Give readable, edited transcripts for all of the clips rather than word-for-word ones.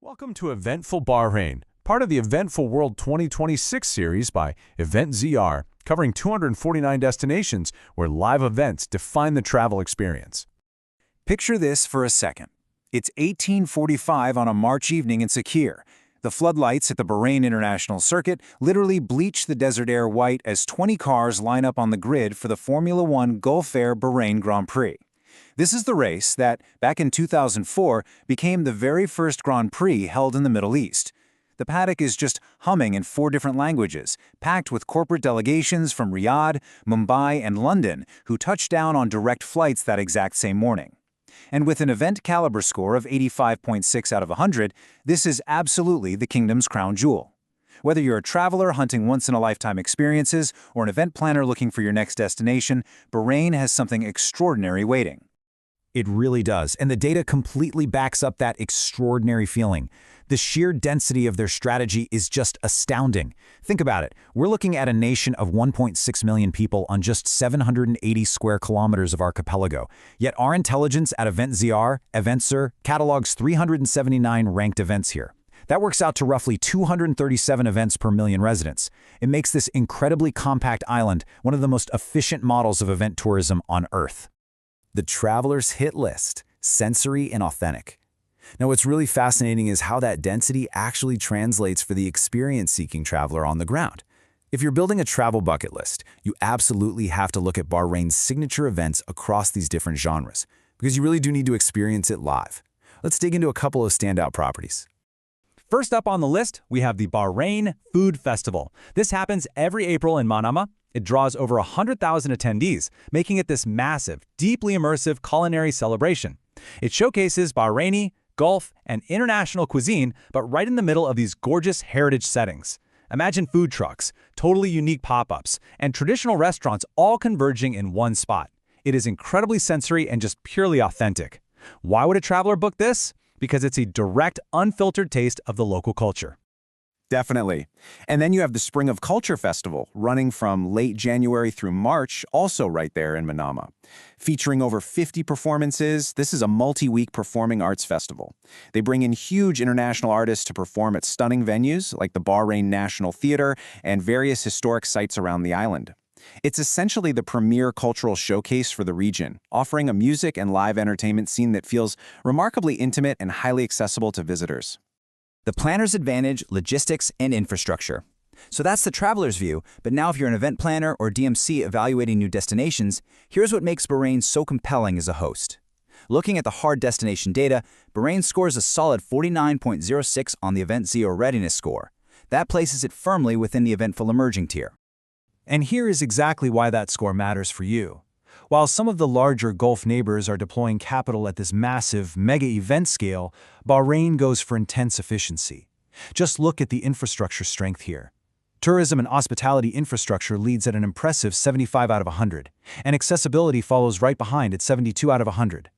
Welcome to Eventful Bahrain, part of the Eventful World 2026 series by EventZR, covering 249 destinations where live events define the travel experience. Picture this for a second. It's 1845 on a March evening in Sakir. The floodlights at the Bahrain International Circuit literally bleach the desert air white as 20 cars line up on the grid for the Formula One Gulf Air Bahrain Grand Prix. This is the race that, back in 2004, became the very first Grand Prix held in the Middle East. The paddock is just humming in 4 different languages, packed with corporate delegations from Riyadh, Mumbai, and London who touched down on direct flights that exact same morning. And with an event caliber score of 85.6 out of 100, this is absolutely the kingdom's crown jewel. Whether you're a traveler hunting once-in-a-lifetime experiences or an event planner looking for your next destination, Bahrain has something extraordinary waiting. It really does, and the data completely backs up that extraordinary feeling. The sheer density of their strategy is just astounding. Think about it. We're looking at a nation of 1.6 million people on just 780 square kilometers of archipelago. Yet our intelligence at EventZR catalogs 379 ranked events here. That works out to roughly 237 events per million residents. It makes this incredibly compact island one of the most efficient models of event tourism on Earth. The traveler's hit list, sensory and authentic. Now, what's really fascinating is how that density actually translates for the experience-seeking traveler on the ground. If you're building a travel bucket list, you absolutely have to look at Bahrain's signature events across these different genres, because you really do need to experience it live. Let's dig into a couple of standout properties. First up on the list, we have the Bahrain Food Festival. This happens every April in Manama. It draws over 100,000 attendees, making it this massive, deeply immersive culinary celebration. It showcases Bahraini, Gulf, and international cuisine, but right in the middle of these gorgeous heritage settings. Imagine food trucks, totally unique pop-ups, and traditional restaurants all converging in one spot. It is incredibly sensory and just purely authentic. Why would a traveler book this? Because it's a direct, unfiltered taste of the local culture. Definitely. And then you have the Spring of Culture Festival, running from late January through March, also right there in Manama. Featuring over 50 performances, this is a multi-week performing arts festival. They bring in huge international artists to perform at stunning venues like the Bahrain National Theater and various historic sites around the island. It's essentially the premier cultural showcase for the region, offering a music and live entertainment scene that feels remarkably intimate and highly accessible to visitors. The planner's advantage, logistics, and infrastructure. So that's the traveler's view, but now if you're an event planner or DMC evaluating new destinations, here's what makes Bahrain so compelling as a host. Looking at the hard destination data, Bahrain scores a solid 49.06 on the EventZR readiness score. That places it firmly within the Eventful Emerging tier. And here is exactly why that score matters for you. While some of the larger Gulf neighbors are deploying capital at this massive, mega-event scale, Bahrain goes for intense efficiency. Just look at the infrastructure strength here. Tourism and hospitality infrastructure leads at an impressive 75 out of 100, and accessibility follows right behind at 72 out of 100.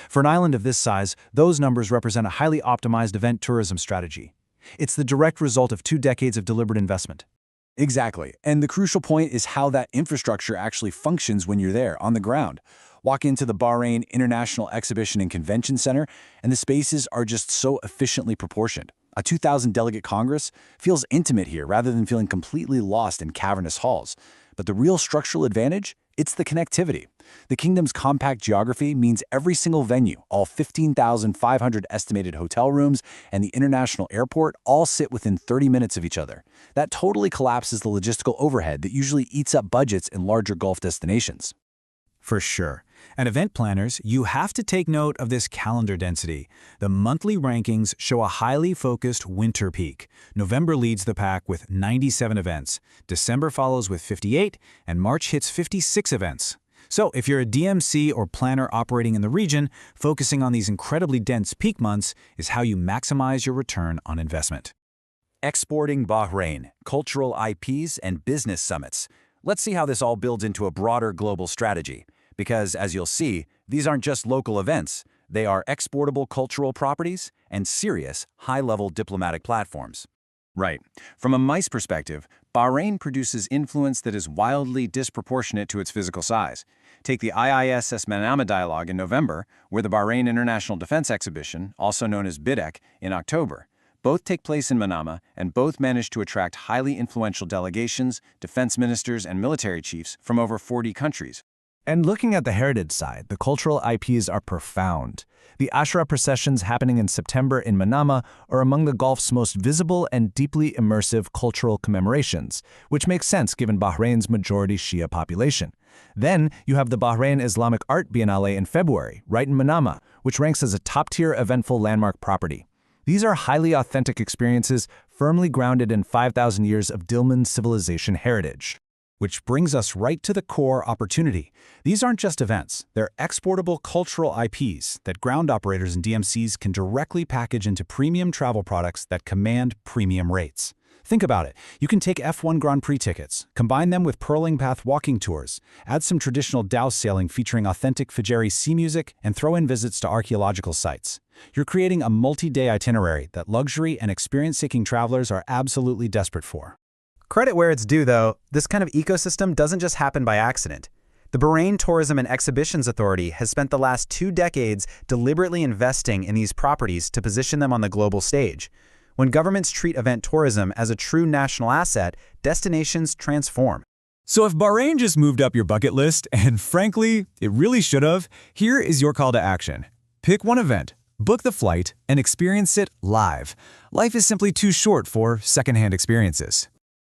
For an island of this size, those numbers represent a highly optimized event tourism strategy. It's the direct result of 2 decades of deliberate investment. Exactly, and the crucial point is how that infrastructure actually functions when you're there, on the ground. Walk into the Bahrain International Exhibition and Convention Center, and the spaces are just so efficiently proportioned. A 2,000-delegate Congress feels intimate here rather than feeling completely lost in cavernous halls. But the real structural advantage? It's the connectivity. The kingdom's compact geography means every single venue, all 15,500 estimated hotel rooms, and the international airport all sit within 30 minutes of each other. That totally collapses the logistical overhead that usually eats up budgets in larger Gulf destinations. For sure. And event planners, you have to take note of this calendar density. The monthly rankings show a highly focused winter peak. November leads the pack with 97 events. December follows with 58, and March hits 56 events. So if you're a DMC or planner operating in the region, focusing on these incredibly dense peak months is how you maximize your return on investment. Exporting Bahrain, cultural IPs, and business summits. Let's see how this all builds into a broader global strategy. Because, as you'll see, these aren't just local events. They are exportable cultural properties and serious, high-level diplomatic platforms. Right. From a MICE perspective, Bahrain produces influence that is wildly disproportionate to its physical size. Take the IISS Manama Dialogue in November, or the Bahrain International Defense Exhibition, also known as BIDEC, in October. Both take place in Manama, and both manage to attract highly influential delegations, defense ministers, and military chiefs from over 40 countries. And looking at the heritage side, the cultural IPs are profound. The Ashura processions happening in September in Manama are among the Gulf's most visible and deeply immersive cultural commemorations, which makes sense given Bahrain's majority Shia population. Then you have the Bahrain Islamic Art Biennale in February, right in Manama, which ranks as a top-tier eventful landmark property. These are highly authentic experiences firmly grounded in 5,000 years of Dilmun civilization heritage. Which brings us right to the core opportunity. These aren't just events, they're exportable cultural IPs that ground operators and DMCs can directly package into premium travel products that command premium rates. Think about it. You can take F1 Grand Prix tickets, combine them with Pearling Path walking tours, add some traditional dhow sailing featuring authentic Fajri sea music, and throw in visits to archaeological sites. You're creating a multi-day itinerary that luxury and experience-seeking travelers are absolutely desperate for. Credit where it's due, though, this kind of ecosystem doesn't just happen by accident. The Bahrain Tourism and Exhibitions Authority has spent the last 2 decades deliberately investing in these properties to position them on the global stage. When governments treat event tourism as a true national asset, destinations transform. So if Bahrain just moved up your bucket list, and frankly, it really should have, here is your call to action. Pick one event, book the flight, and experience it live. Life is simply too short for secondhand experiences.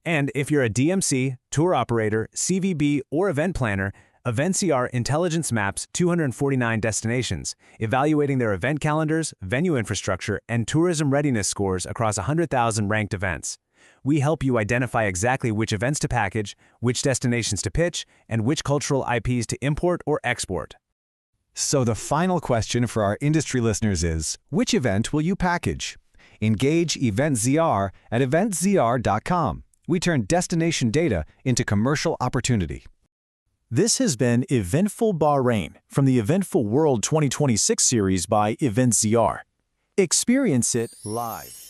And if you're a DMC, tour operator, CVB, or event planner, EventCR Intelligence maps 249 destinations, evaluating their event calendars, venue infrastructure, and tourism readiness scores across 100,000 ranked events. We help you identify exactly which events to package, which destinations to pitch, and which cultural IPs to import or export. So the final question for our industry listeners is, which event will you package? Engage EventZR at eventzr.com. We turn destination data into commercial opportunity. This has been Eventful Bahrain from the Eventful World 2026 series by EventZR. Experience it live.